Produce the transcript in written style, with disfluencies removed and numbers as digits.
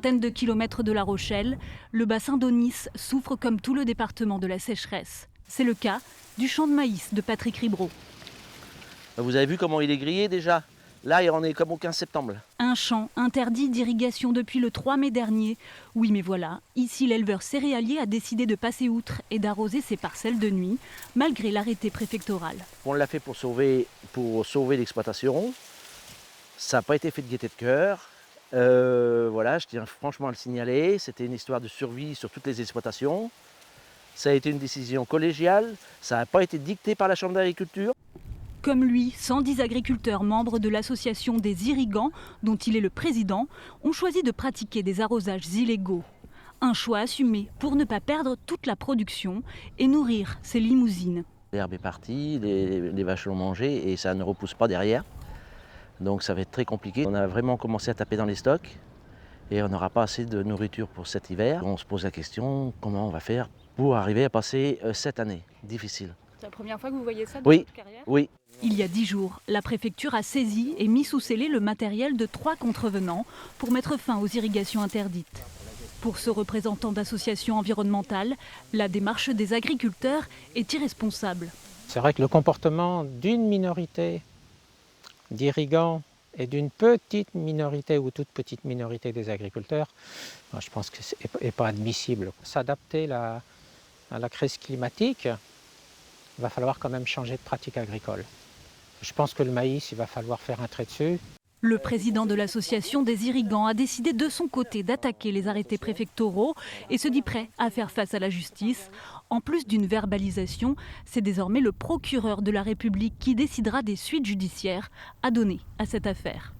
De kilomètres de La Rochelle, le bassin d'Aunis souffre comme tout le département de la sécheresse. C'est le cas du champ de maïs de Patrick Ribreau. Vous avez vu comment il est grillé déjà? Là, on est comme au 15 septembre. Un champ interdit d'irrigation depuis le 3 mai dernier. Oui, mais voilà, ici l'éleveur céréalier a décidé de passer outre et d'arroser ses parcelles de nuit, malgré l'arrêté préfectoral. On l'a fait pour sauver l'exploitation. Ça n'a pas été fait de gaieté de cœur. Voilà, je tiens franchement à le signaler. C'était une histoire de survie sur toutes les exploitations. Ça a été une décision collégiale. Ça n'a pas été dicté par la Chambre d'agriculture. Comme lui, 110 agriculteurs membres de l'association des irrigants, dont il est le président, ont choisi de pratiquer des arrosages illégaux. Un choix assumé pour ne pas perdre toute la production et nourrir ses limousines. L'herbe est partie, les vaches l'ont mangé et ça ne repousse pas derrière. Donc ça va être très compliqué. On a vraiment commencé à taper dans les stocks et on n'aura pas assez de nourriture pour cet hiver. On se pose la question, comment on va faire pour arriver à passer cette année difficile. C'est la première fois que vous voyez ça dans votre carrière ? Oui. Il y a 10 jours, la préfecture a saisi et mis sous scellé le matériel de 3 contrevenants pour mettre fin aux irrigations interdites. Pour ce représentant d'associations environnementales, la démarche des agriculteurs est irresponsable. C'est vrai que le comportement d'une minorité d'irrigants et d'une petite minorité ou toute petite minorité des agriculteurs, je pense que ce n'est pas admissible. S'adapter à la crise climatique, il va falloir quand même changer de pratique agricole. Je pense que le maïs, il va falloir faire un trait dessus. Le président de l'association des irrigants a décidé de son côté d'attaquer les arrêtés préfectoraux et se dit prêt à faire face à la justice. En plus d'une verbalisation, c'est désormais le procureur de la République qui décidera des suites judiciaires à donner à cette affaire.